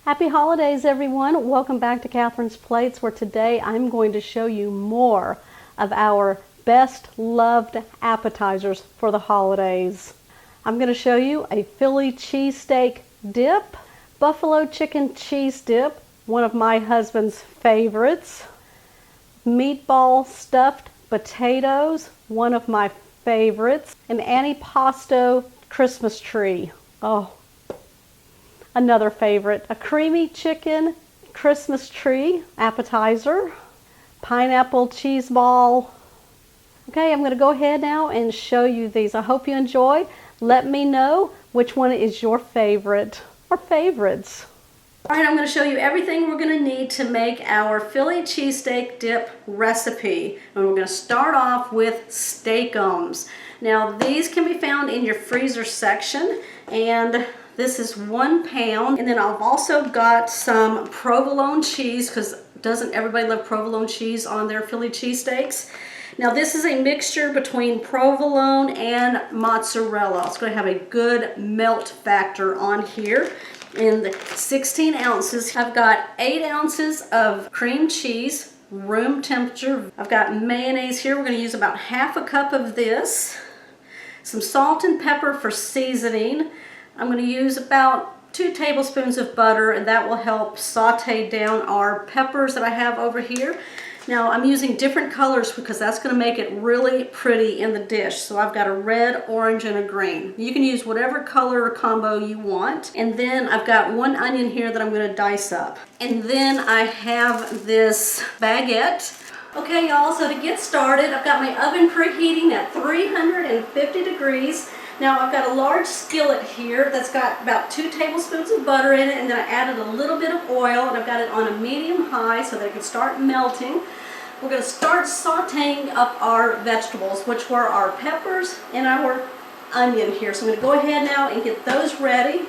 Happy holidays, everyone. Welcome back to Catherine's Plates, where today I'm going to show you more of our best loved appetizers for the holidays. I'm going to show you a Philly cheesesteak dip, buffalo chicken cheese dip, one of my husband's favorites, meatball stuffed potatoes, one of my favorites, an AntiPasto Christmas tree. Oh, another favorite, a creamy chicken Christmas tree appetizer, pineapple cheese ball. Okay, I'm going to go ahead now and show you these. I hope you enjoy. Let me know which one is your favorite or favorites. All right, I'm going to show you everything we're going to need to make our Philly cheesesteak dip recipe. And we're going to start off with steakums. Now, these can be found in your freezer section, and this is 1 pound. And then I've also got some provolone cheese, because doesn't everybody love provolone cheese on their Philly cheesesteaks? Now, this is a mixture between provolone and mozzarella. It's going to have a good melt factor on here. In 16 ounces, I've got 8 ounces of cream cheese, room temperature. I've got mayonnaise here. We're going to use about half a cup of this. Some salt and pepper for seasoning. I'm going to use about 2 tablespoons of butter, and that will help saute down our peppers that I have over here. Now, I'm using different colors because that's going to make it really pretty in the dish. So I've got a red, orange, and a green. You can use whatever color combo you want. And then I've got 1 onion here that I'm going to dice up. And then I have this baguette. Okay, y'all, so to get started, I've got my oven preheating at 350 degrees. Now, I've got a large skillet here that's got about 2 tablespoons of butter in it, and then I added a little bit of oil, and I've got it on a medium-high so that it can start melting. We're going to start sauteing up our vegetables, which were our peppers and our onion here. So I'm going to go ahead now and get those ready.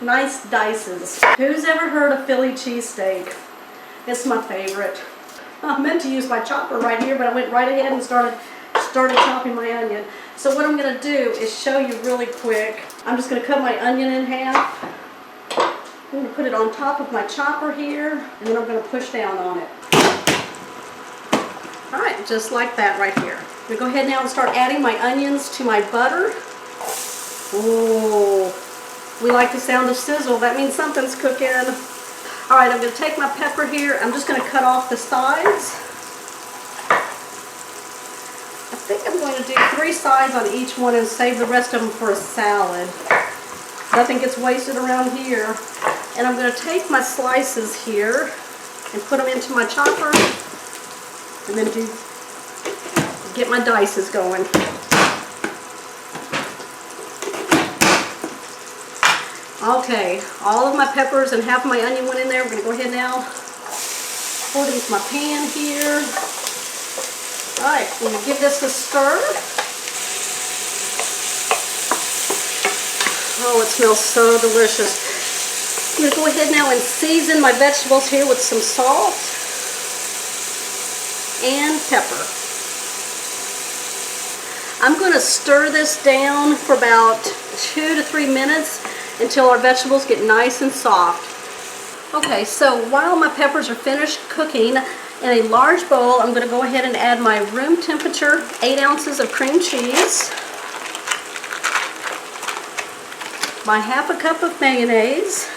Nice dices. Who's ever heard of Philly cheesesteak? It's my favorite. I meant to use my chopper right here, but I went right ahead and started chopping my onion. So what I'm going to do is show you really quick. I'm just going to cut my onion in half. I'm going to put it on top of my chopper here, and then I'm going to push down on it. All right, just like that right here. I'm going to go ahead now and start adding my onions to my butter. Ooh, we like the sound of sizzle. That means something's cooking. All right, I'm going to take my pepper here. I'm just going to cut off the sides. I think I'm going to do 3 sides on each one and save the rest of them for a salad. Nothing gets wasted around here. And I'm going to take my slices here and put them into my chopper, and then get my dices going. Okay, all of my peppers and half of my onion went in there. We're going to go ahead now, pour it into my pan here. All right, I'm going to give this a stir. Oh, it smells so delicious. I'm going to go ahead now and season my vegetables here with some salt and pepper. I'm going to stir this down for about 2 to 3 minutes until our vegetables get nice and soft. Okay, so while my peppers are finished cooking, in a large bowl, I'm going to go ahead and add my room temperature 8 ounces of cream cheese, my half a cup of mayonnaise,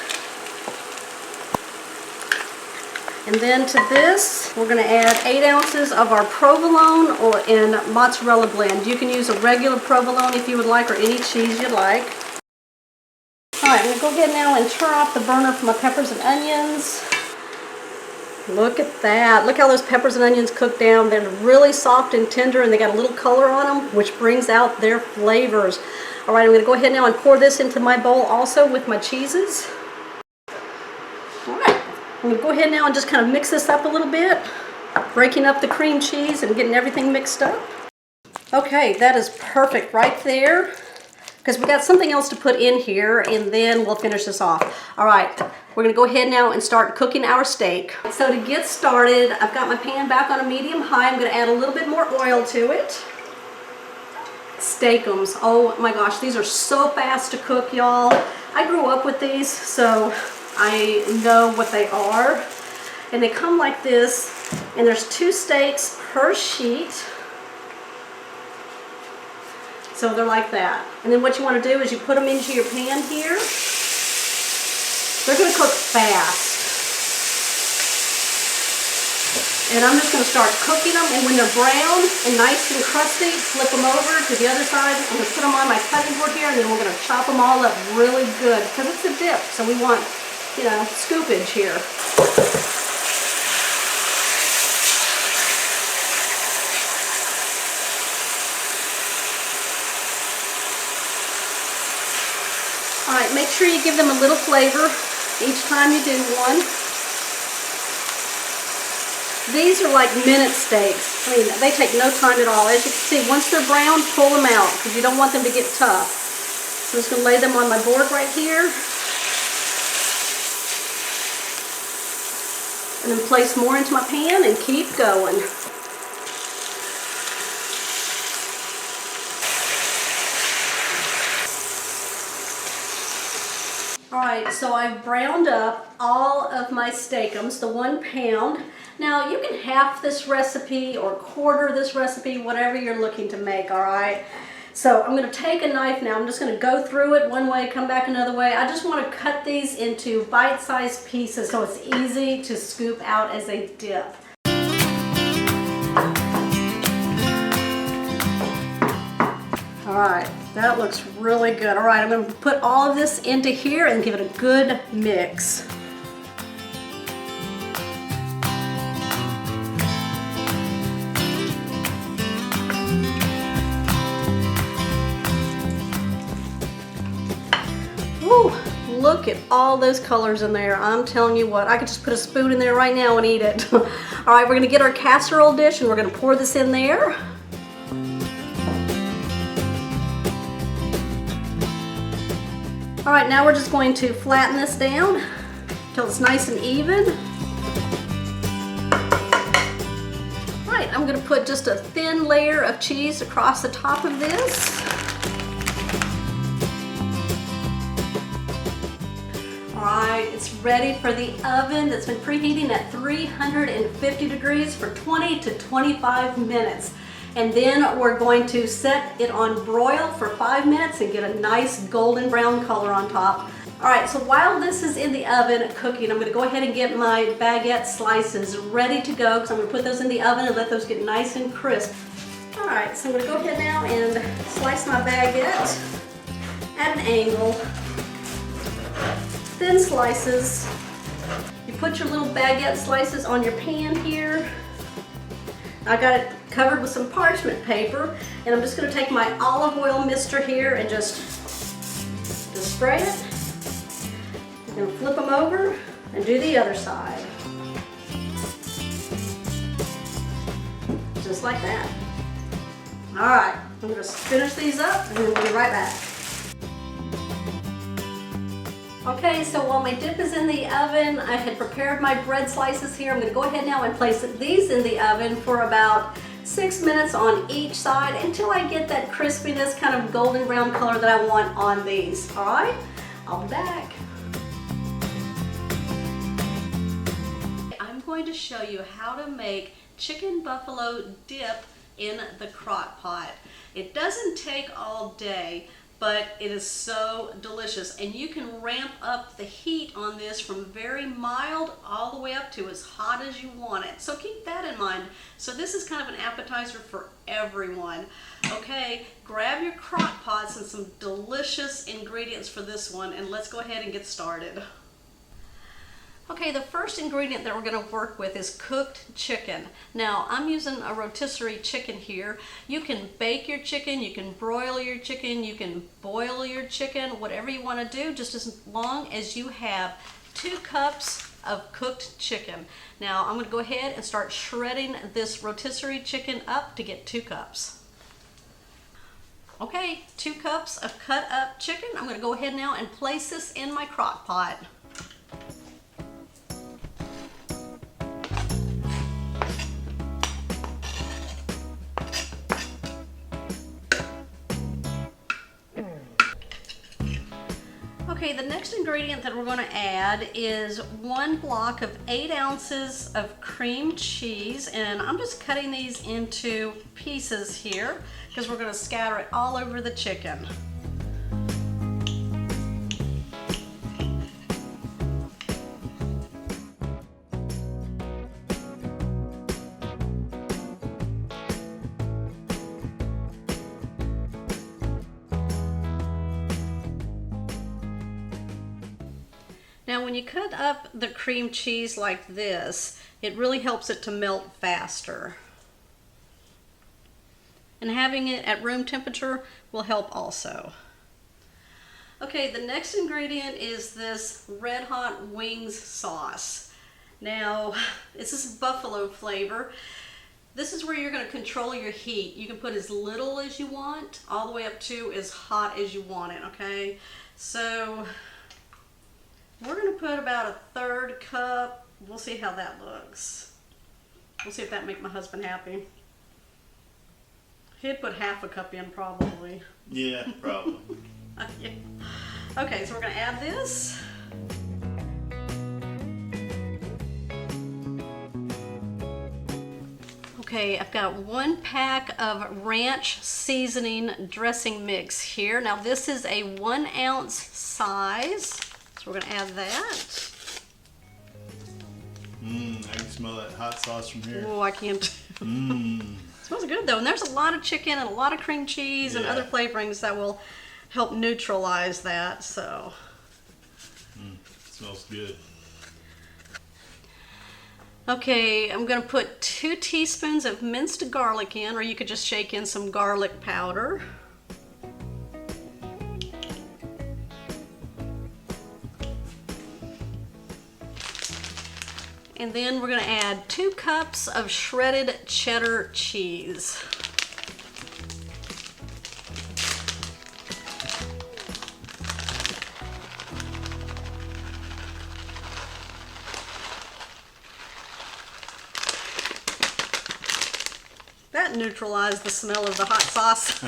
and then to this, we're going to add 8 ounces of our provolone and mozzarella blend. You can use a regular provolone if you would like, or any cheese you'd like. All right, I'm going to go ahead now and turn off the burner for my peppers and onions. Look at that. Look how those peppers and onions cook down. They're really soft and tender, and they got a little color on them, which brings out their flavors. All right, I'm going to go ahead now and pour this into my bowl also with my cheeses. All right, I'm going to go ahead now and just kind of mix this up a little bit, breaking up the cream cheese and getting everything mixed up. Okay, that is perfect right there, because we got something else to put in here, and then we'll finish this off. All right, we're going to go ahead now and start cooking our steak. So to get started, I've got my pan back on a medium-high. I'm going to add a little bit more oil to it. Steakums. Oh my gosh, these are so fast to cook, y'all. I grew up with these, so I know what they are. And they come like this, and there's 2 steaks per sheet. So they're like that. And then what you want to do is you put them into your pan here. They're going to cook fast. And I'm just going to start cooking them, and when they're brown and nice and crusty, flip them over to the other side. I'm going to put them on my cutting board here, and then we're going to chop them all up really good because it's a dip, so we want, you know, scoopage here. All right, make sure you give them a little flavor each time you do one. These are like minute steaks. I mean, they take no time at all. As you can see, once they're brown, pull them out because you don't want them to get tough. I'm just going to lay them on my board right here. And then place more into my pan and keep going. Alright, so I've browned up all of my steakums, the 1 pound. Now you can half this recipe or quarter this recipe, whatever you're looking to make, alright? So I'm going to take a knife now, I'm just going to go through it one way, come back another way. I just want to cut these into bite-sized pieces so it's easy to scoop out as a dip. Alright, that looks really good. Alright, I'm going to put all of this into here and give it a good mix. Woo, look at all those colors in there. I'm telling you what, I could just put a spoon in there right now and eat it. Alright, we're going to get our casserole dish and we're going to pour this in there. Alright, now we're just going to flatten this down until it's nice and even. Alright, I'm going to put just a thin layer of cheese across the top of this. Alright, it's ready for the oven that's been preheating at 350 degrees for 20 to 25 minutes. And then we're going to set it on broil for 5 minutes and get a nice golden brown color on top. Alright, so while this is in the oven cooking, I'm going to go ahead and get my baguette slices ready to go because I'm going to put those in the oven and let those get nice and crisp. Alright, so I'm going to go ahead now and slice my baguette at an angle. Thin slices. You put your little baguette slices on your pan here. I got it covered with some parchment paper, and I'm just going to take my olive oil mister here and just spray it. I'm going to flip them over and do the other side. Just like that. Alright, I'm going to finish these up and then we'll be right back. Okay, so while my dip is in the oven, I had prepared my bread slices here. I'm going to go ahead now and place these in the oven for about 6 minutes on each side until I get that crispiness, kind of golden brown color that I want on these. Alright, I'll be back. I'm going to show you how to make chicken buffalo dip in the crock pot. It doesn't take all day, but it is so delicious, and you can ramp up the heat on this from very mild all the way up to as hot as you want it. So keep that in mind. So this is kind of an appetizer for everyone. Okay, grab your crock pots and some delicious ingredients for this one, and let's go ahead and get started. Okay, the first ingredient that we're going to work with is cooked chicken. Now, I'm using a rotisserie chicken here. You can bake your chicken, you can broil your chicken, you can boil your chicken, whatever you want to do, just as long as you have 2 cups of cooked chicken. Now, I'm going to go ahead and start shredding this rotisserie chicken up to get 2 cups. Okay, 2 cups of cut up chicken. I'm going to go ahead now and place this in my crock pot. Okay, the next ingredient that we're going to add is 1 block of 8 ounces of cream cheese, and I'm just cutting these into pieces here because we're going to scatter it all over the chicken. Now when you cut up the cream cheese like this, it really helps it to melt faster. And having it at room temperature will help also. Okay, the next ingredient is this Red Hot Wings sauce. Now, this is buffalo flavor. This is where you're going to control your heat. You can put as little as you want, all the way up to as hot as you want it, okay? So, we're going to put about 1/3 cup. We'll see how that looks. We'll see if that makes my husband happy. He'd put 1/2 cup in probably. Yeah, probably. Yeah. Okay, so we're going to add this. Okay, I've got 1 pack of ranch seasoning dressing mix here. Now this is a 1 ounce size. So we're going to add that. I can smell that hot sauce from here. Oh, I can't. Smells good though. And there's a lot of chicken and a lot of cream cheese and other flavorings that will help neutralize that. So. Smells good. Okay, I'm going to put 2 teaspoons of minced garlic in, or you could just shake in some garlic powder. And then we're going to add 2 cups of shredded cheddar cheese. That neutralized the smell of the hot sauce.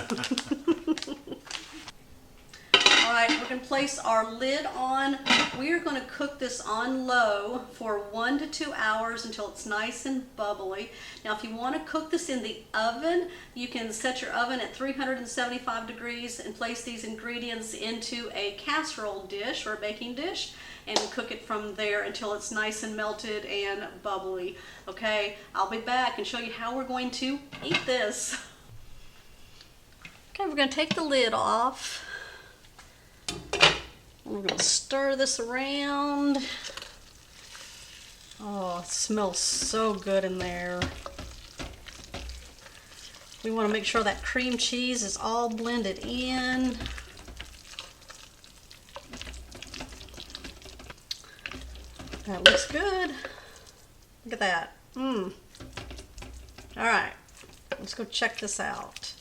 Alright, we're going to place our lid on. We are going to cook this on low for 1 to 2 hours until it's nice and bubbly. Now if you want to cook this in the oven, you can set your oven at 375 degrees and place these ingredients into a casserole dish or a baking dish and cook it from there until it's nice and melted and bubbly. Okay, I'll be back and show you how we're going to eat this. Okay, we're going to take the lid off. We're going to stir this around. Oh, it smells so good in there. We want to make sure that cream cheese is all blended in. That looks good. Look at that. All right, let's go check this out.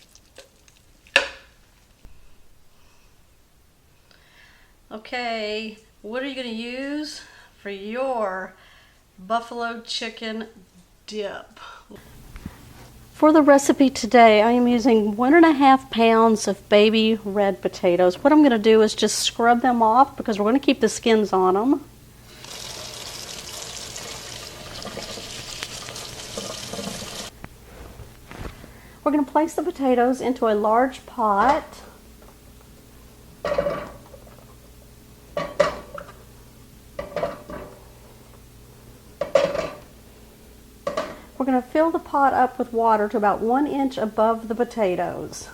Okay, what are you going to use for your buffalo chicken dip? For the recipe today, I am using 1.5 pounds of baby red potatoes. What I'm going to do is just scrub them off because we're going to keep the skins on them. We're going to place the potatoes into a large pot. We're going to fill the pot up with water to about 1 inch above the potatoes.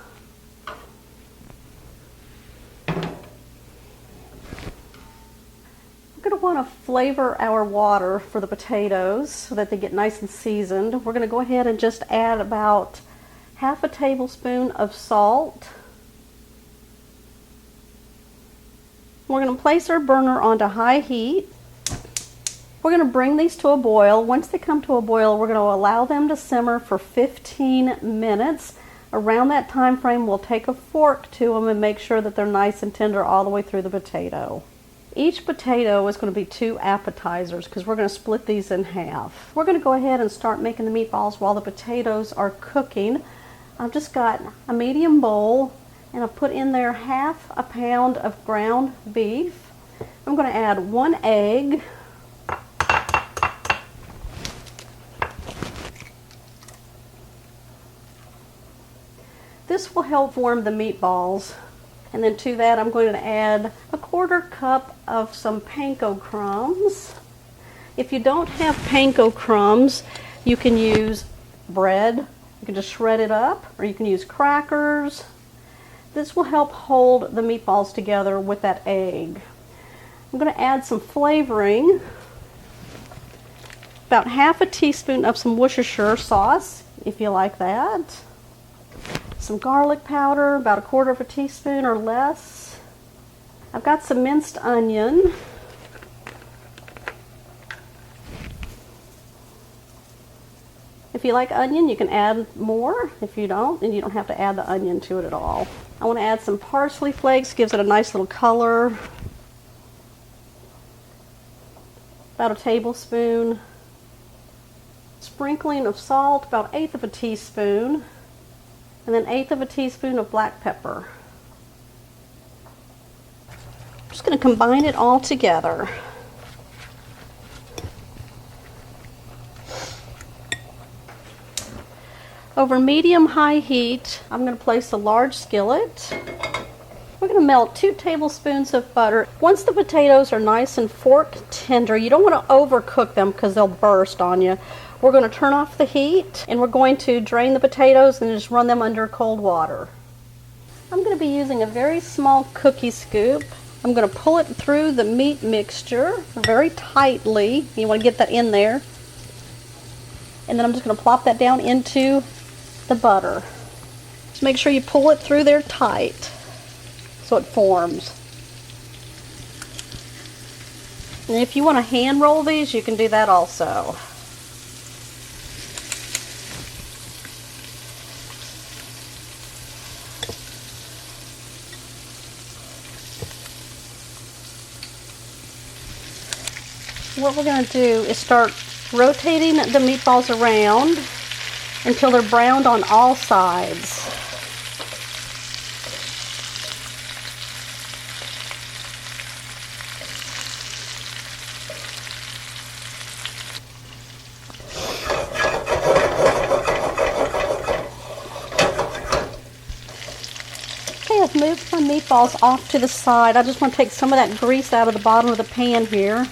We're going to want to flavor our water for the potatoes so that they get nice and seasoned. We're going to go ahead and just add about 1/2 tablespoon of salt. We're going to place our burner onto high heat. We're going to bring these to a boil. Once they come to a boil, we're going to allow them to simmer for 15 minutes. Around that time frame, we'll take a fork to them and make sure that they're nice and tender all the way through the potato. Each potato is going to be 2 appetizers because we're going to split these in half. We're going to go ahead and start making the meatballs while the potatoes are cooking. I've just got a medium bowl and I've put in there 1/2 pound of ground beef. I'm going to add 1 egg. This will help form the meatballs. And then to that I'm going to add a 1/4 cup of some panko crumbs. If you don't have panko crumbs, you can use bread. You can just shred it up, or you can use crackers. This will help hold the meatballs together with that egg. I'm going to add some flavoring. About 1/2 teaspoon of some Worcestershire sauce, if you like that. Some garlic powder, about 1/4 teaspoon or less. I've got some minced onion. If you like onion, you can add more. If you don't, then you don't have to add the onion to it at all. I want to add some parsley flakes, gives it a nice little color. About 1 tablespoon. Sprinkling of salt, about 1/8 teaspoon. And then 1/8 teaspoon of black pepper. I'm just going to combine it all together. Over medium-high heat, I'm going to place a large skillet. We're going to melt 2 tablespoons of butter. Once the potatoes are nice and fork tender, you don't want to overcook them because they'll burst on you. We're going to turn off the heat and we're going to drain the potatoes and just run them under cold water. I'm going to be using a very small cookie scoop. I'm going to pull it through the meat mixture very tightly. You want to get that in there. And then I'm just going to plop that down into the butter. Just make sure you pull it through there tight so it forms. And if you want to hand roll these, you can do that also. What we're going to do is start rotating the meatballs around until they're browned on all sides. Okay, I've moved my meatballs off to the side. I just want to take some of that grease out of the bottom of the pan here.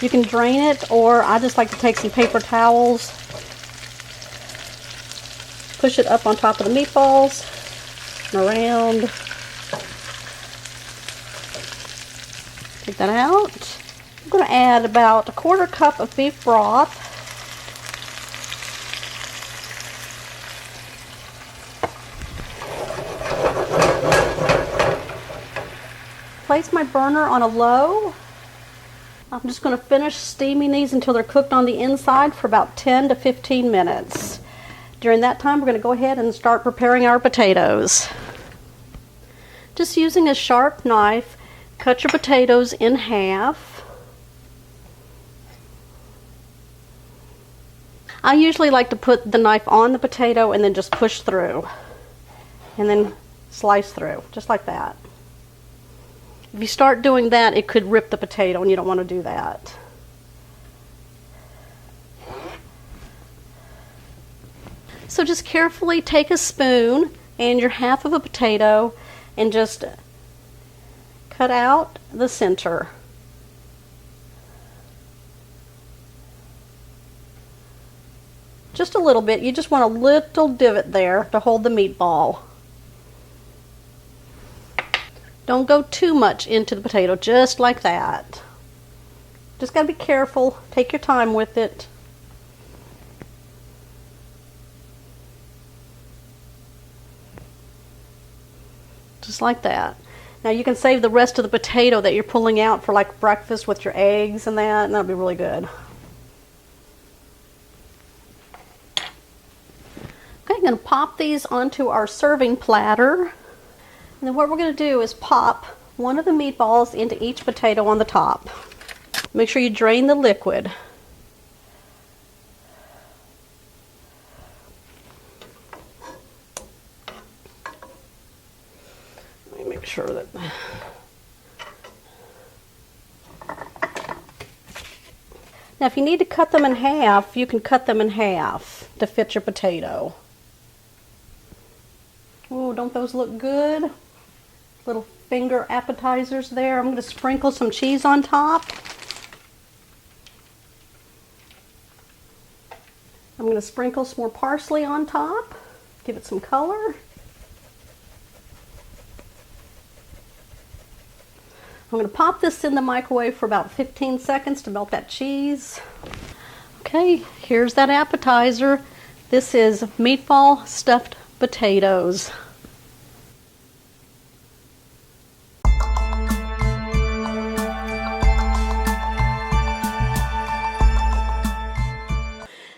You can drain it, or I just like to take some paper towels, push it up on top of the meatballs, and around. Take that out. I'm going to add about 1/4 cup of beef broth. Place my burner on a low. I'm just going to finish steaming these until they're cooked on the inside for about 10 to 15 minutes. During that time, we're going to go ahead and start preparing our potatoes. Just using a sharp knife, cut your potatoes in half. I usually like to put the knife on the potato and then just push through. And then slice through, just like that. If you start doing that, it could rip the potato, and you don't want to do that. So just carefully take a spoon and your half of a potato and just cut out the center. Just a little bit. You just want a little divot there to hold the meatball. Don't go too much into the potato, just like that. Just got to be careful. Take your time with it. Just like that. Now you can save the rest of the potato that you're pulling out for like breakfast with your eggs and that'll be really good. Okay, I'm going to pop these onto our serving platter. And then what we're going to do is pop one of the meatballs into each potato on the top. Make sure you drain the liquid. Let me make sure that... Now if you need to cut them in half, you can cut them in half to fit your potato. Oh, don't those look good? Little finger appetizers there. I'm going to sprinkle some cheese on top. I'm going to sprinkle some more parsley on top. Give it some color. I'm going to pop this in the microwave for about 15 seconds to melt that cheese. Okay, here's that appetizer. This is meatball stuffed potatoes.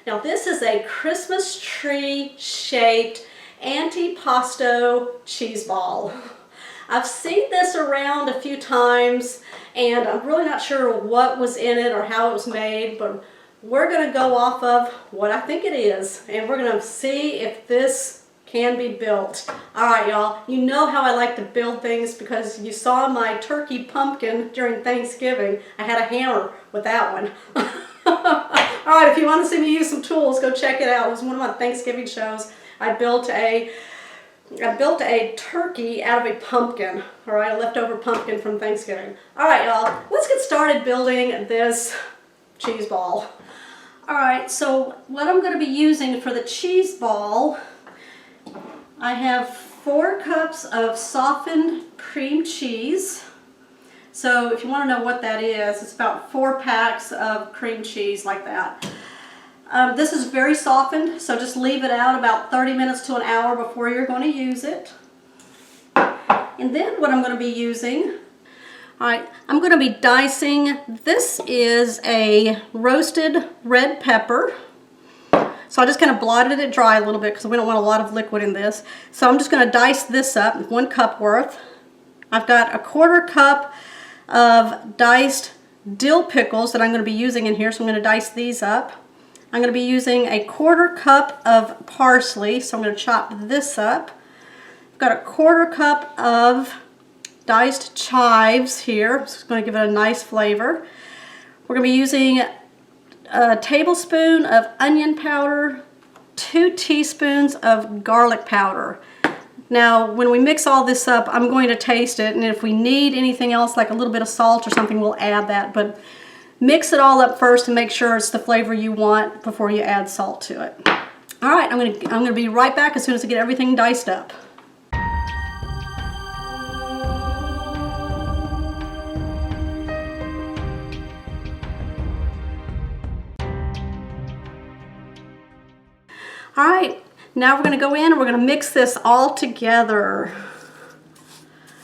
Now this is a Christmas tree shaped AntiPasto cheeseball. I've seen this around a few times and I'm really not sure what was in it or how it was made, but we're going to go off of what I think it is and we're going to see if this can be built. Alright y'all, you know how I like to build things because you saw my turkey pumpkin during Thanksgiving. I had a hammer with that one. Alright, if you want to see me use some tools, go check it out. It was one of my Thanksgiving shows. I built a turkey out of a pumpkin, all right, a leftover pumpkin from Thanksgiving. All right, y'all, let's get started building this cheese ball. All right, so what I'm going to be using for the cheese ball, I have 4 cups of softened cream cheese. So if you want to know what that is, it's about 4 packs of cream cheese like that. This is very softened, so just leave it out about 30 minutes to an hour before you're going to use it. And then what I'm going to be using, alright, I'm going to be dicing, this is a roasted red pepper. So I just kind of blotted it dry a little bit because we don't want a lot of liquid in this. So I'm just going to dice this up, 1 cup worth. I've got a 1/4 cup of diced dill pickles that I'm going to be using in here, so I'm going to dice these up. I'm going to be using a 1/4 cup of parsley, so I'm going to chop this up. I've got a 1/4 cup of diced chives here. It's going to give it a nice flavor. We're going to be using a tablespoon of onion powder, 2 teaspoons of garlic powder. Now, when we mix all this up, I'm going to taste it, and if we need anything else, like a little bit of salt or something, we'll add that. But mix it all up first and make sure it's the flavor you want before you add salt to it. All right, I'm gonna be right back as soon as I get everything diced up. All right, now we're gonna go in and we're gonna mix this all together.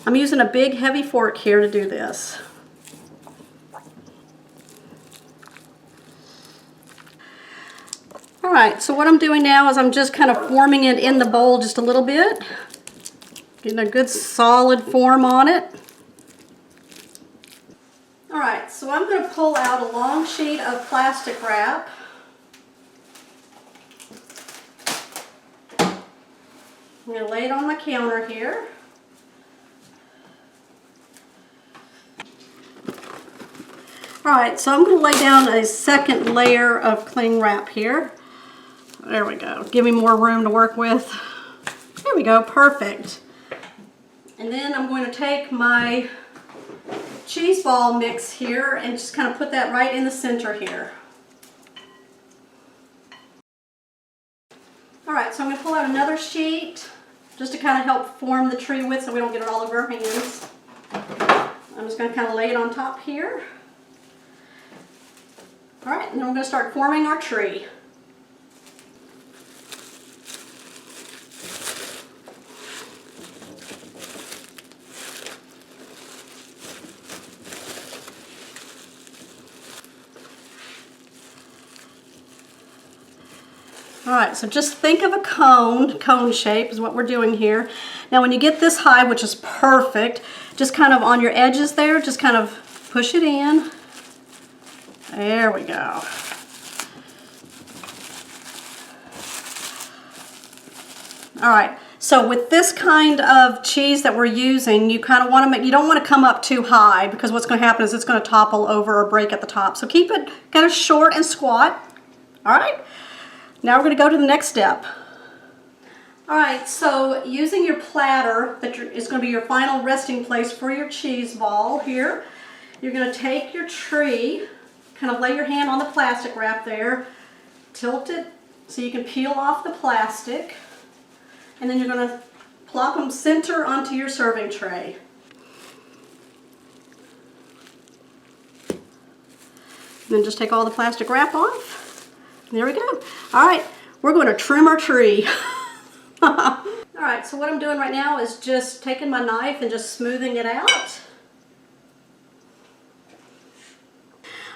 I'm using a big heavy fork here to do this. Alright, so what I'm doing now is I'm just kind of forming it in the bowl just a little bit. Getting a good solid form on it. Alright, so I'm going to pull out a long sheet of plastic wrap. I'm going to lay it on my counter here. Alright, so I'm going to lay down a second layer of cling wrap here. There we go. Give me more room to work with. There we go. Perfect. And then I'm going to take my cheese ball mix here and just kind of put that right in the center here. Alright, so I'm going to pull out another sheet just to kind of help form the tree with so we don't get it all over our hands. I'm just going to kind of lay it on top here. Alright, and then we're going to start forming our tree. Alright, so just think of a cone shape is what we're doing here. Now when you get this high, which is perfect, just kind of on your edges there, just kind of push it in. There we go. Alright, So with this kind of cheese that we're using, you kind of want to make, you don't want to come up too high because what's going to happen is it's going to topple over or break at the top. So keep it kind of short and squat. All right, now we're going to go to the next step. All right, so using your platter that is going to be your final resting place for your cheese ball here, you're going to take your tree, kind of lay your hand on the plastic wrap there, tilt it so you can peel off the plastic, and then you're going to plop them center onto your serving tray. And then just take all the plastic wrap off. There we go. All right, we're going to trim our tree. All right, so what I'm doing right now is just taking my knife and just smoothing it out.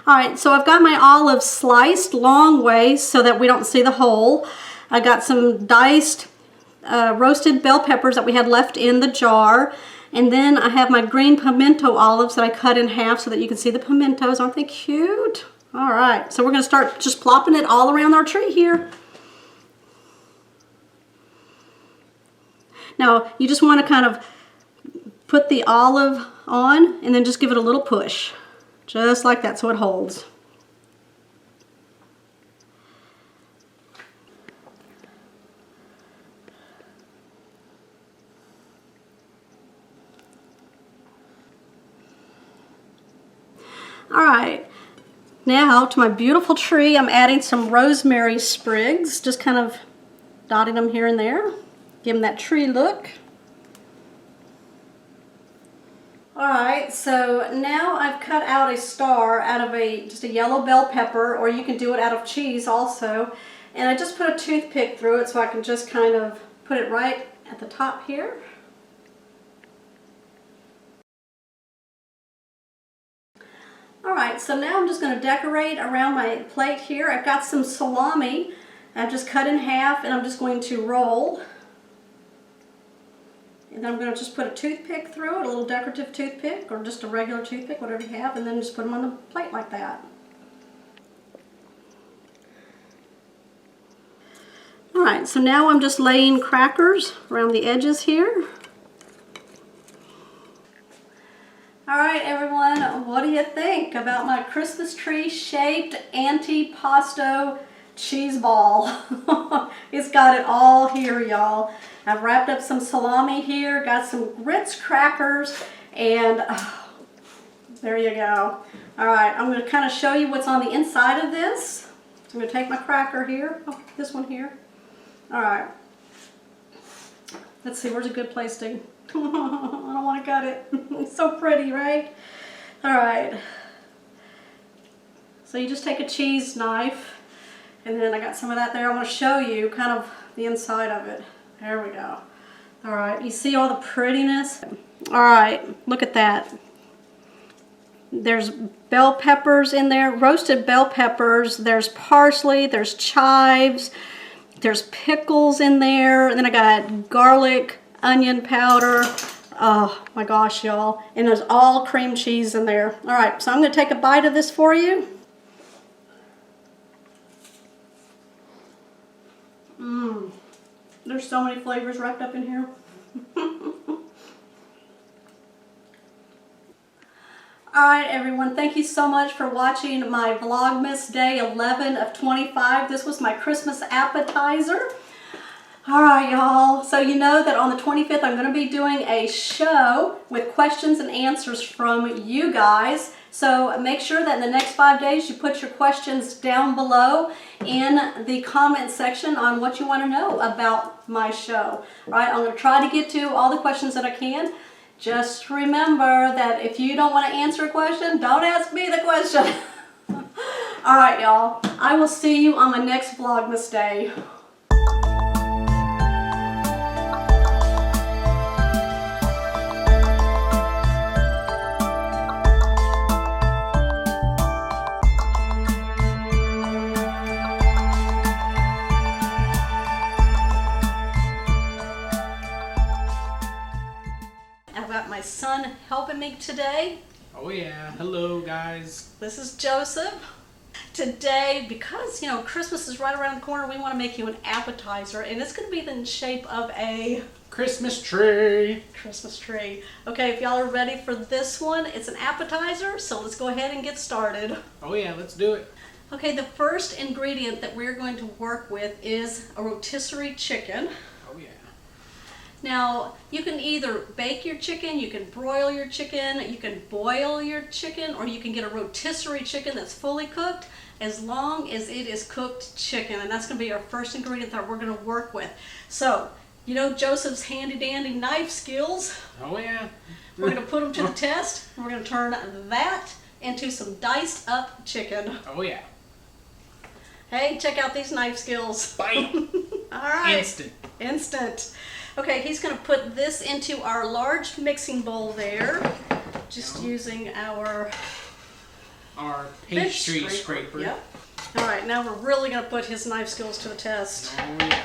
All right, so I've got my olives sliced long ways so that we don't see the hole. I got some diced roasted bell peppers that we had left in the jar. And then I have my green pimento olives that I cut in half so that you can see the pimentos. Aren't they cute? All right, so we're gonna start just plopping it all around our tree here. Now, you just wanna kind of put the olive on and then just give it a little push. Just like that, so it holds. All right, now to my beautiful tree, I'm adding some rosemary sprigs, just kind of dotting them here and there. Give them that tree look. All right, so now I've cut out a star out of just a yellow bell pepper, or you can do it out of cheese also. And I just put a toothpick through it so I can just kind of put it right at the top here. All right, so now I'm just going to decorate around my plate here. I've got some salami I've just cut in half, and I'm just going to roll. And then I'm going to just put a toothpick through it, a little decorative toothpick, or just a regular toothpick, whatever you have, and then just put them on the plate like that. All right, so now I'm just laying crackers around the edges here. All right, everyone, what do you think about my Christmas tree shaped AntiPasto cheese ball? It's got it all here, y'all. I've wrapped up some salami here, got some Ritz crackers, and there you go. All right, I'm going to kind of show you what's on the inside of this. So I'm going to take my cracker here, this one here. All right, let's see, where's a good place to, I don't want to cut it. It's so pretty, right? All right, so you just take a cheese knife, and then I got some of that there. I want to show you kind of the inside of it. There we go. All right, you see all the prettiness? All right, look at that. There's bell peppers in there, roasted bell peppers. There's parsley, there's chives, there's pickles in there. And then I got garlic, onion powder. Oh my gosh, y'all. And there's all cream cheese in there. All right, so I'm going to take a bite of this for you. Mmm. There's so many flavors wrapped up in here. Alright everyone, thank you so much for watching my Vlogmas Day 11 of 25. This was my Christmas appetizer. Alright y'all, so you know that on the 25th I'm going to be doing a show with questions and answers from you guys. So make sure that in the next 5 days you put your questions down below in the comment section on what you want to know about my show. Right? I'm going to try to get to all the questions that I can. Just remember that if you don't want to answer a question, don't ask me the question. Alright y'all, I will see you on my next Vlogmas Day. I've got my son helping me today. Oh yeah, hello guys. This is Joseph. Today, because Christmas is right around the corner, we want to make you an appetizer, and it's going to be in the shape of a Christmas tree. Christmas tree. Okay, if y'all are ready for this one, it's an appetizer, so let's go ahead and get started. Oh yeah, let's do it. Okay, the first ingredient that we're going to work with is a rotisserie chicken. Oh yeah. Now, you can either bake your chicken, you can broil your chicken, you can boil your chicken, or you can get a rotisserie chicken that's fully cooked, as long as it is cooked chicken. And that's going to be our first ingredient that we're going to work with. So, Joseph's handy dandy knife skills. Oh yeah. We're going to put them to the test. We're going to turn that into some diced up chicken. Oh yeah. Hey, check out these knife skills. Bite. All right. Instant. Okay, he's going to put this into our large mixing bowl there. Just using our pastry scraper. Yep. All right, now we're really going to put his knife skills to the test. Oh yeah.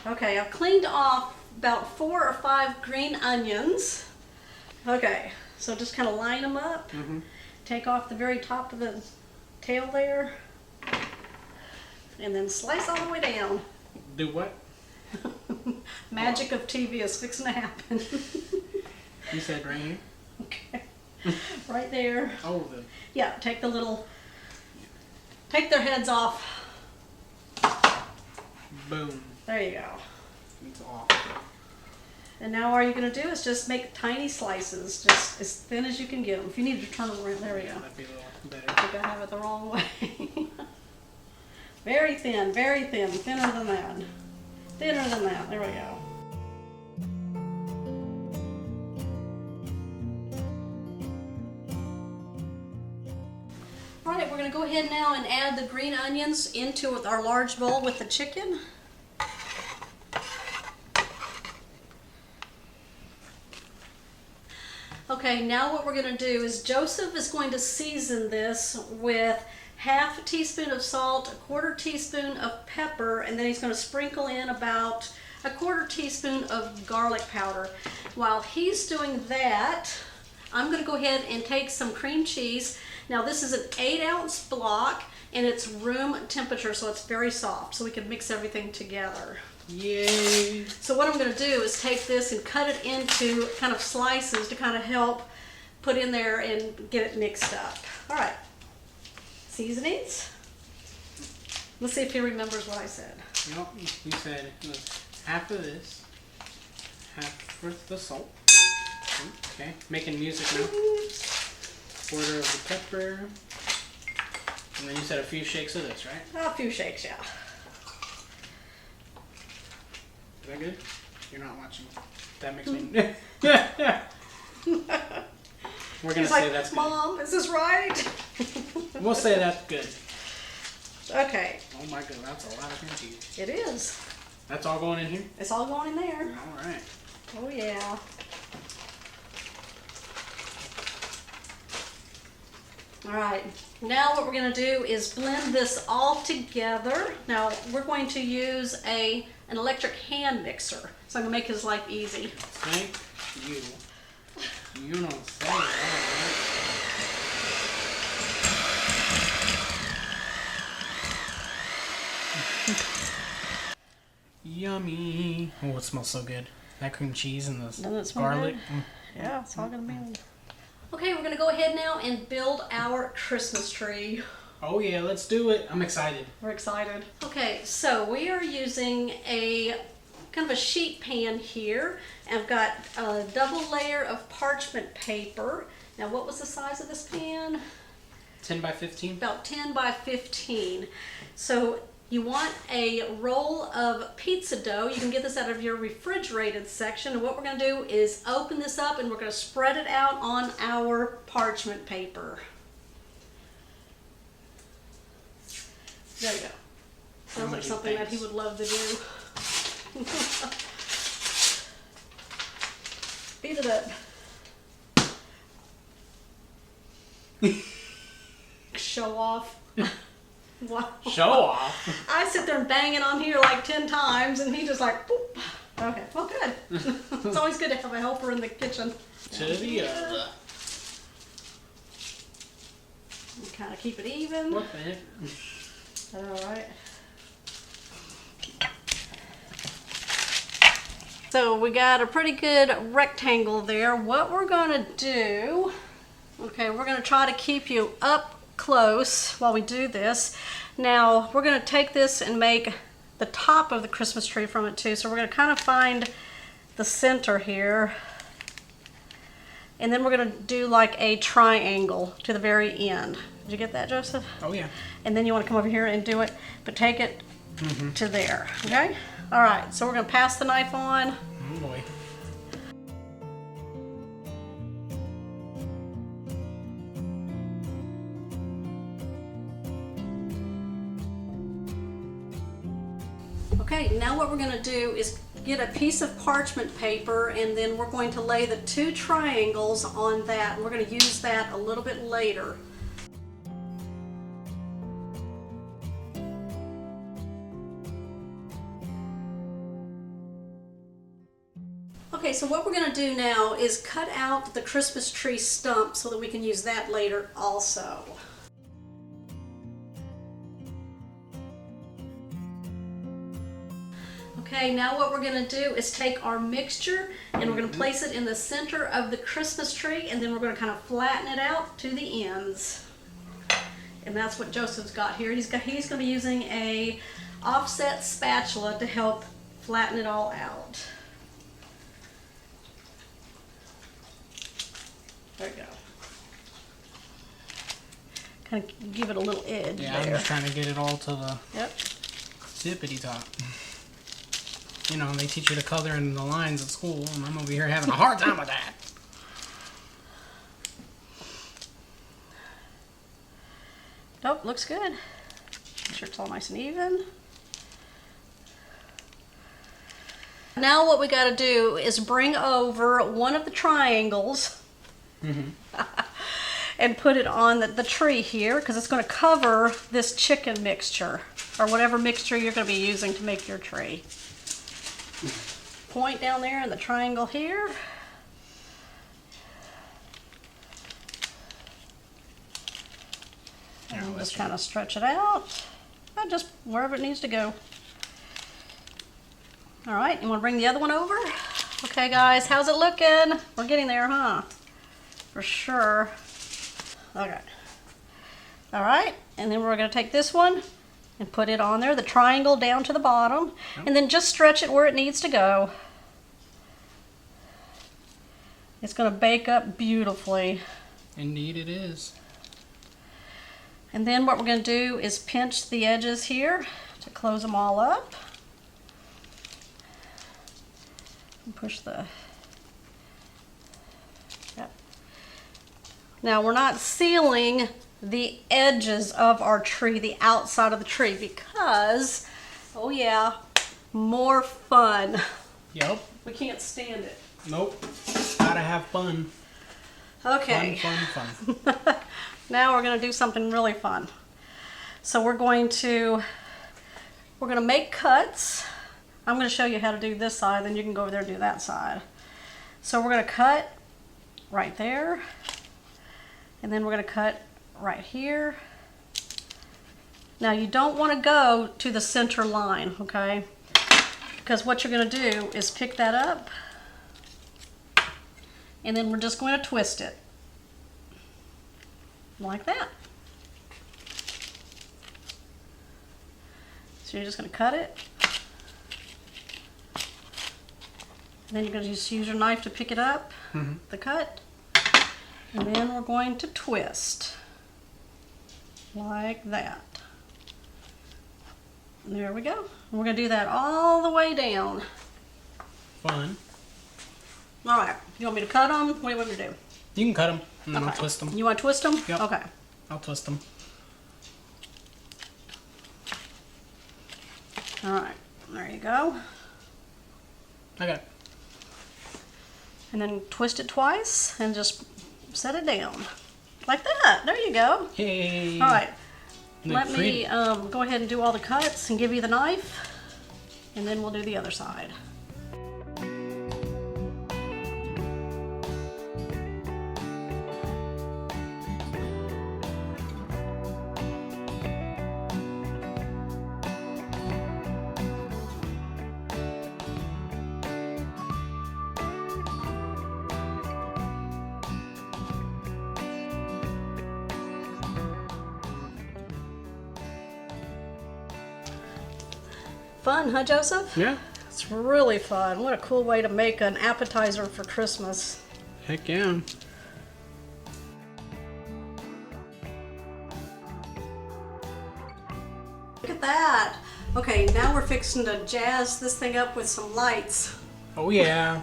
Okay, I've cleaned off about 4 or 5 green onions. Okay, so just kind of line them up. Mm-hmm. Take off the very top of the tail there. And then slice all the way down. Do what? Magic of TV is fixing to happen. You said right here? Okay. Right there. Oh, Yeah, take their heads off. boom. There you go. It's off. And now all you're going to do is just make tiny slices, just as thin as you can get them. If you need to turn them around, there we go. That'd be a little better. I think I have it the wrong way. Very thin, thinner than that. Thinner than that, there we go. All right, we're going to go ahead now and add the green onions into our large bowl with the chicken. Okay, now what we're going to do is Joseph is going to season this with half a teaspoon of salt, a 1/4 teaspoon of pepper, and then he's going to sprinkle in about a 1/4 teaspoon of garlic powder. While he's doing that, I'm going to go ahead and take some cream cheese. Now this is an 8-ounce block and it's room temperature, so it's very soft, so we can mix everything together. Yay! So what I'm going to do is take this and cut it into kind of slices to kind of help put in there and get it mixed up. All right. Seasonings. Let's see if he remembers what I said. Nope, you said it was half of this, half for the salt. Okay, making music now. 1/4 of the pepper. And then you said a few shakes of this, right? A few shakes, yeah. Is that good? You're not watching. That makes me... We're going to say that's good. Mom, is this right? We'll say that's good. Okay. Oh my god, that's a lot of cream cheese. It is. That's all going in here? It's all going in there. Alright. Oh yeah. Alright, now what we're going to do is blend this all together. Now we're going to use an electric hand mixer, so I'm going to make his life easy. Thank you. You don't say that. Yummy. Oh, it smells so good. That cream cheese and Doesn't the it smell garlic. good? Yeah, it's all going to be. Okay, we're going to go ahead now and build our Christmas tree. Oh yeah, let's do it. I'm excited. We're excited. Okay, so we are using a kind of a sheet pan here. I've got a double layer of parchment paper. Now what was the size of this pan? 10 by 15? About 10 by 15. So you want a roll of pizza dough. You can get this out of your refrigerated section. And what we're going to do is open this up and we're going to spread it out on our parchment paper. There we go. Sounds like something that he would love to do. Beat it up. Show off. Wow. Show off? I sit there and bang it on here like 10 times and he just like, boop. Okay, well good. It's always good to have a helper in the kitchen. To the other. And kind of keep it even. What the heck? Is that all right? So we got a pretty good rectangle there. What we're gonna do, okay, we're gonna try to keep you up close while we do this. Now we're gonna take this and make the top of the Christmas tree from it too. So we're gonna kind of find the center here. And then we're gonna do like a triangle to the very end. Did you get that, Joseph? Oh yeah. And then you wanna come over here and do it, but take it to there, okay? All right, so we're gonna pass the knife on. Oh boy. Okay, now what we're gonna do is get a piece of parchment paper, and then we're going to lay the 2 triangles on that. And we're gonna use that a little bit later. Okay, so what we're going to do now is cut out the Christmas tree stump so that we can use that later also. Okay, now what we're going to do is take our mixture and we're going to place it in the center of the Christmas tree, and then we're going to kind of flatten it out to the ends. And that's what Joseph's got here. He's going to be using a offset spatula to help flatten it all out. There we go. Kind of give it a little edge Yeah, there. I'm just trying to get it all to the Yep. zippity top. You know, they teach you to color in the lines at school, and I'm over here having a hard time with that. Nope, looks good. Make sure it's all nice and even. Now what we got to do is bring over one of the triangles and put it on the tree here, because it's going to cover this chicken mixture or whatever mixture you're going to be using to make your tree. Point down there in the triangle here. And we'll just kind of stretch it out. Just wherever it needs to go. All right, you want to bring the other one over? Okay, guys, how's it looking? We're getting there, huh? For sure. Okay. All right, and then we're going to take this one and put it on there, the triangle down to the bottom, and then just stretch it where it needs to go. It's going to bake up beautifully. Indeed it is. And then what we're going to do is pinch the edges here to close them all up. And push the... Yep. Now we're not sealing the edges of our tree, the outside of the tree, because, oh yeah, more fun. Yep. We can't stand it. Nope. Gotta have fun. Okay. Fun. Now we're going to do something really fun. So we're going to make cuts. I'm going to show you how to do this side, then you can go over there and do that side. So we're going to cut right there, and then we're going to cut right here. Now you don't want to go to the center line, okay? Because what you're going to do is pick that up, and then we're just going to twist it. Like that. So you're just going to cut it. And then you're going to just use your knife to pick it up, the cut. And then we're going to twist. Like that. And there we go. And we're going to do that all the way down. Fun. All right. You want me to cut them? What do you want me to do? You can cut them, and then Okay. I'll twist them. You want to twist them? Yep. Okay. I'll twist them. All right. There you go. Okay. And then twist it twice and just set it down. Like that. There you go. Hey. All right. Look Let me go ahead and do all the cuts and give you the knife. And then we'll do the other side. Fun, huh, Joseph? Yeah. It's really fun. What a cool way to make an appetizer for Christmas. Heck yeah. Look at that. Okay, now we're fixing to jazz this thing up with some lights. Oh yeah.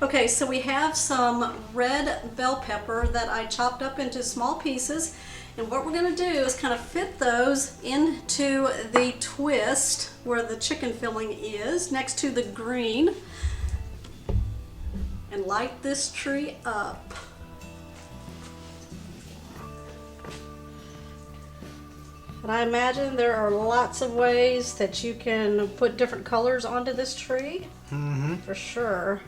Okay, so we have some red bell pepper that I chopped up into small pieces. And what we're going to do is kind of fit those into the twist where the chicken filling is, next to the green. And light this tree up. And I imagine there are lots of ways that you can put different colors onto this tree. Mm-hmm. For sure.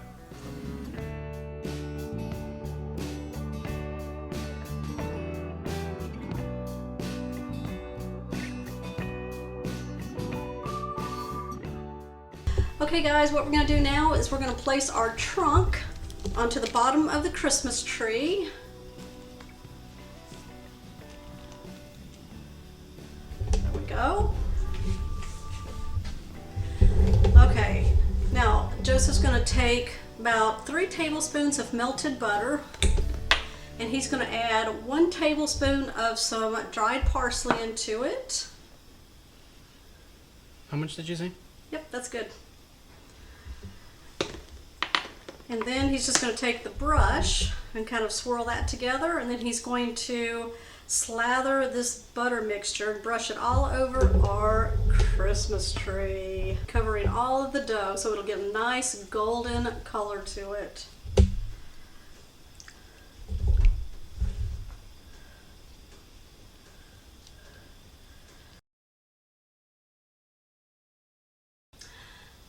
Okay guys, what we're going to do now is we're going to place our trunk onto the bottom of the Christmas tree. There we go. Okay, now Joseph's going to take about 3 tablespoons of melted butter, and he's going to add 1 tablespoon of some dried parsley into it. How much did you say? Yep, that's good. And then he's just going to take the brush and kind of swirl that together, and then he's going to slather this butter mixture and brush it all over our Christmas tree, covering all of the dough so it'll get a nice golden color to it.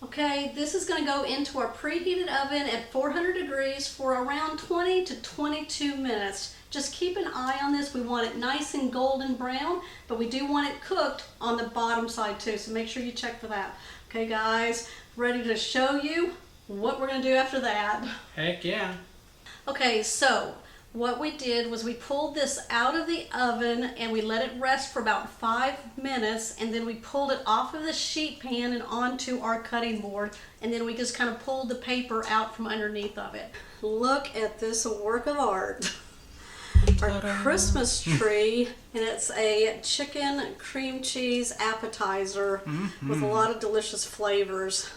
Okay, this is going to go into our preheated oven at 400 degrees for around 20 to 22 minutes. Just keep an eye on this. We want it nice and golden brown, but we do want it cooked on the bottom side too, so make sure you check for that. Okay guys, ready to show you what we're going to do after that. Heck yeah. Okay, so what we did was we pulled this out of the oven and we let it rest for about 5 minutes, and then we pulled it off of the sheet pan and onto our cutting board, and then we just kind of pulled the paper out from underneath of it. Look at this work of art. Our Christmas tree, and it's a chicken cream cheese appetizer with a lot of delicious flavors.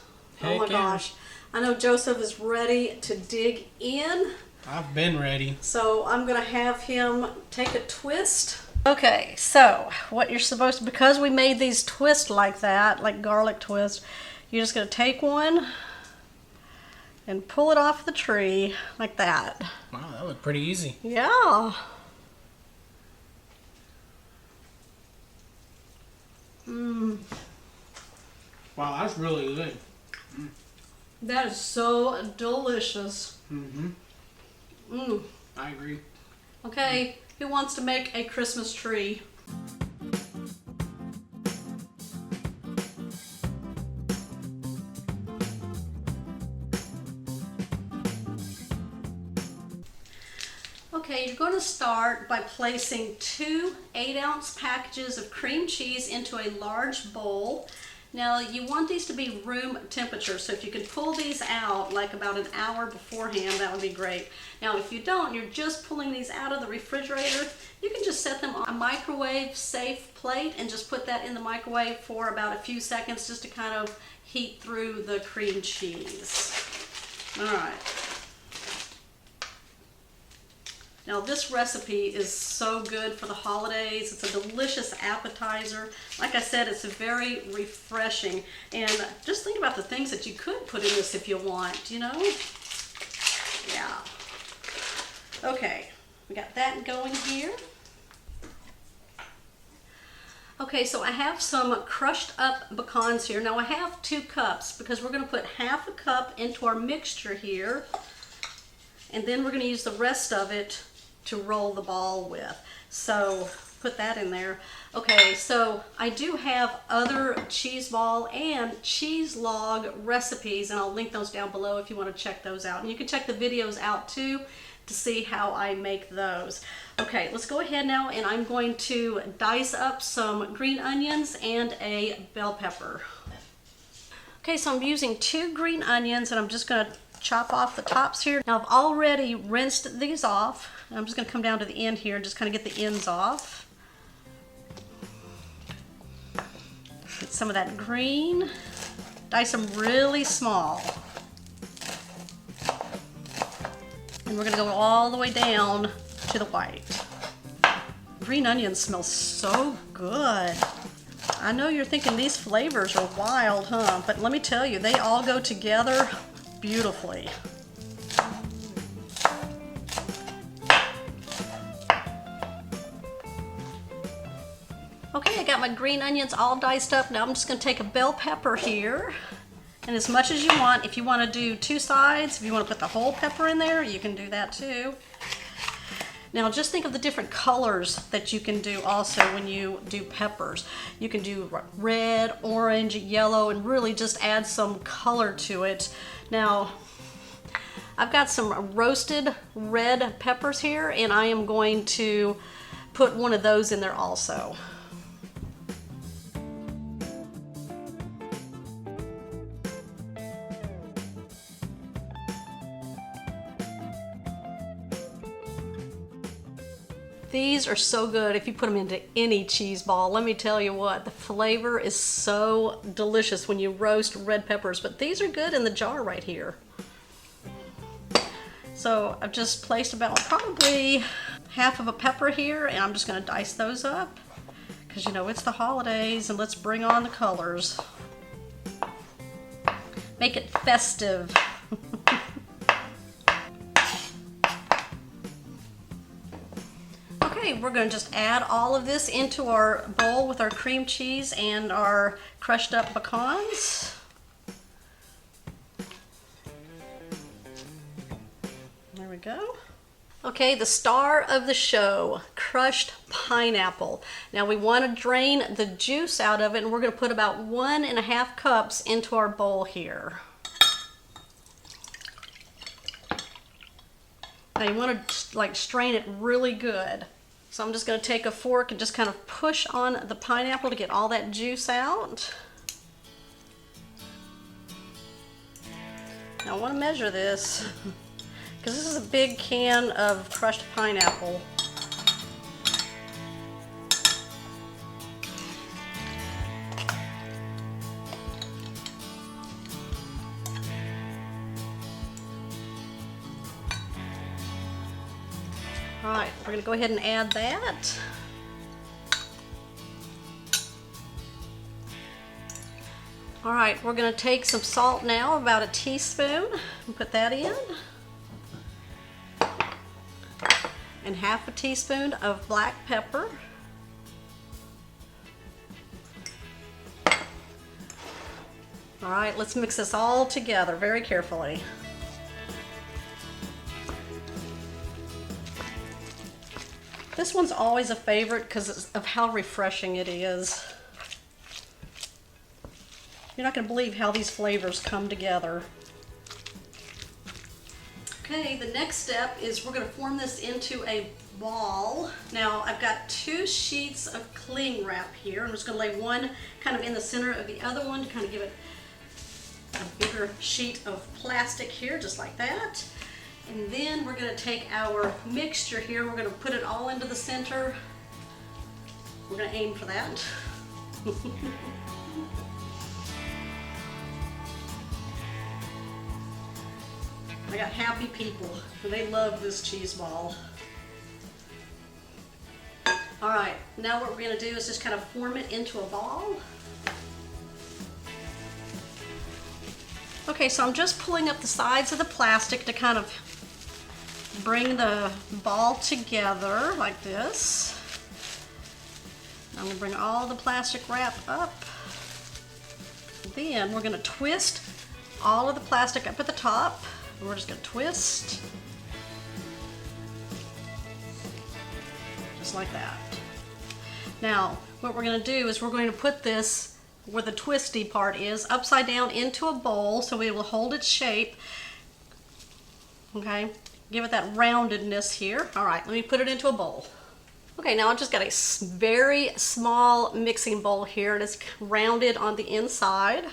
Oh my gosh. I know Joseph is ready to dig in. I've been ready. So I'm going to have him take a twist. Okay, so what you're supposed to, because we made these twists like that, like garlic twist, you're just going to take one and pull it off the tree like that. Wow, that looked pretty easy. Yeah. Mmm. Wow, that's really good. That is so delicious. Mm-hmm. Mmm. I agree. Okay, who wants to make a Christmas tree? Okay, you're going to start by placing 2 8-ounce packages of cream cheese into a large bowl. Now you want these to be room temperature, so if you can pull these out like about an hour beforehand, that would be great. Now if you don't, you're just pulling these out of the refrigerator, you can just set them on a microwave safe plate and just put that in the microwave for about a few seconds just to kind of heat through the cream cheese. Alright. Now this recipe is so good for the holidays. It's a delicious appetizer. Like I said, it's very refreshing. And just think about the things that you could put in this if you want, you know? Yeah. Okay, we got that going here. Okay, so I have some crushed up pecans here. Now I have 2 cups because we're going to put half a cup into our mixture here. And then we're going to use the rest of it to roll the ball with. So put that in there. Okay, so I do have other cheese ball and cheese log recipes, and I'll link those down below if you want to check those out. And you can check the videos out too to see how I make those. Okay, let's go ahead now, and I'm going to dice up some green onions and a bell pepper. Okay, so I'm using 2 green onions and I'm just going to chop off the tops here. Now I've already rinsed these off. I'm just going to come down to the end here and just kind of get the ends off. Get some of that green. Dice them really small. And we're going to go all the way down to the white. Green onions smell so good. I know you're thinking these flavors are wild, huh? But let me tell you, they all go together beautifully. Okay, I got my green onions all diced up. Now I'm just going to take a bell pepper here. And as much as you want, if you want to do 2 sides, if you want to put the whole pepper in there, you can do that too. Now just think of the different colors that you can do also when you do peppers. You can do red, orange, yellow, and really just add some color to it. Now, I've got some roasted red peppers here, and I am going to put one of those in there also. These are so good if you put them into any cheese ball. Let me tell you what, the flavor is so delicious when you roast red peppers, but these are good in the jar right here. So I've just placed about probably half of a pepper here, and I'm just going to dice those up because you know it's the holidays and let's bring on the colors. Make it festive. Okay, we're going to just add all of this into our bowl with our cream cheese and our crushed up pecans. There we go. Okay, the star of the show, crushed pineapple. Now we want to drain the juice out of it, and we're going to put about 1.5 cups into our bowl here. Now you want to like strain it really good. So I'm just going to take a fork and just kind of push on the pineapple to get all that juice out. Now I want to measure this because this is a big can of crushed pineapple. All right, we're going to go ahead and add that. All right, we're going to take some salt now, about a teaspoon, and put that in. And half a teaspoon of black pepper. All right, let's mix this all together very carefully. This one's always a favorite because of how refreshing it is. You're not going to believe how these flavors come together. Okay, the next step is we're going to form this into a ball. Now I've got 2 sheets of cling wrap here. I'm just going to lay one kind of in the center of the other one to kind of give it a bigger sheet of plastic here, just like that. And then we're going to take our mixture here, we're going to put it all into the center. We're going to aim for that. I got happy people, and they love this cheese ball. All right, now what we're going to do is just kind of form it into a ball. Okay, so I'm just pulling up the sides of the plastic to kind of bring the ball together like this. I'm going to bring all the plastic wrap up. Then we're going to twist all of the plastic up at the top. We're just going to twist. Just like that. Now, what we're going to do is we're going to put this, where the twisty part is, upside down into a bowl so we will hold its shape. Okay? Give it that roundedness here. All right, let me put it into a bowl. Okay, now I've just got a very small mixing bowl here, and it's rounded on the inside.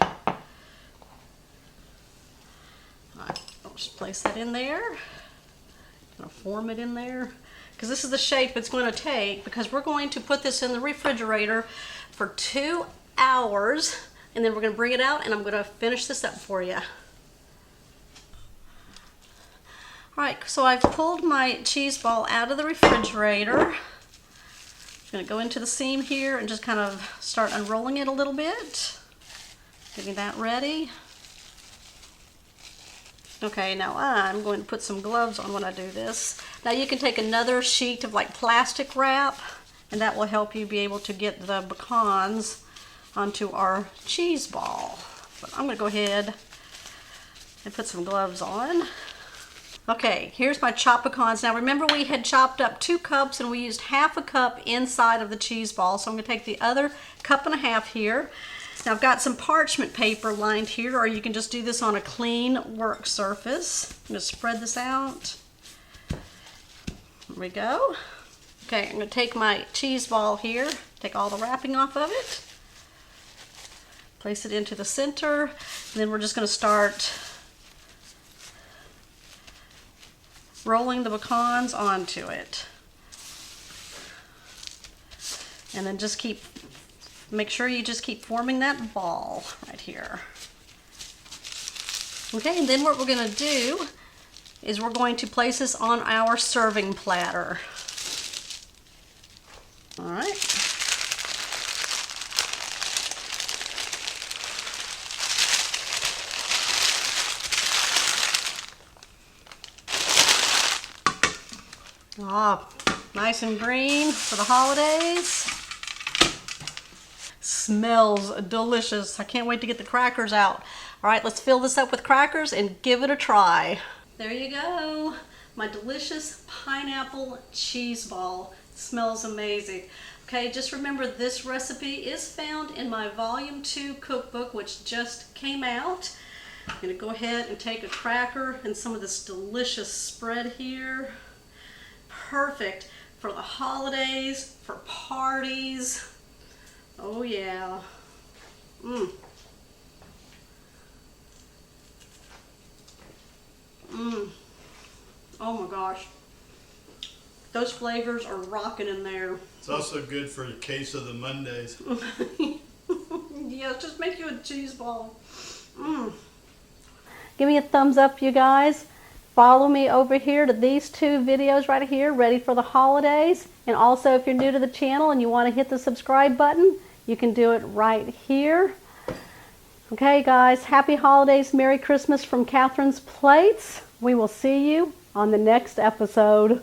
Alright, I'll just place that in there. I'm going to form it in there because this is the shape it's going to take, because we're going to put this in the refrigerator for 2 hours, and then we're going to bring it out and I'm going to finish this up for you. Alright, so I've pulled my cheese ball out of the refrigerator. I'm going to go into the seam here and just kind of start unrolling it a little bit. Getting that ready. Okay, now I'm going to put some gloves on when I do this. Now you can take another sheet of like plastic wrap, and that will help you be able to get the pecans onto our cheese ball. But I'm going to go ahead and put some gloves on. Okay, here's my chopped pecans. Now remember, we had chopped up 2 cups and we used half a cup inside of the cheese ball. So I'm going to take the other 1.5 cups here. Now I've got some parchment paper lined here, or you can just do this on a clean work surface. I'm going to spread this out. There we go. Okay, I'm going to take my cheese ball here, take all the wrapping off of it, place it into the center, and then we're just going to start rolling the pecans onto it. And then just make sure you just keep forming that ball right here. Okay, and then what we're going to do is we're going to place this on our serving platter. All right. Ah, nice and green for the holidays. Smells delicious. I can't wait to get the crackers out. All right, let's fill this up with crackers and give it a try. There you go. My delicious pineapple cheese ball. Smells amazing. Okay, just remember this recipe is found in my Volume 2 cookbook, which just came out. I'm gonna go ahead and take a cracker and some of this delicious spread here. Perfect for the holidays, for parties. Oh yeah. Mmm. Mmm. Oh my gosh. Those flavors are rocking in there. It's also good for the case of the Mondays. Yeah, just make you a cheese ball. Mmm. Give me a thumbs up, you guys. Follow me over here to these 2 videos right here, ready for the holidays. And also, if you're new to the channel and you want to hit the subscribe button, you can do it right here. Okay, guys, happy holidays, Merry Christmas from Catherine's Plates. We will see you on the next episode.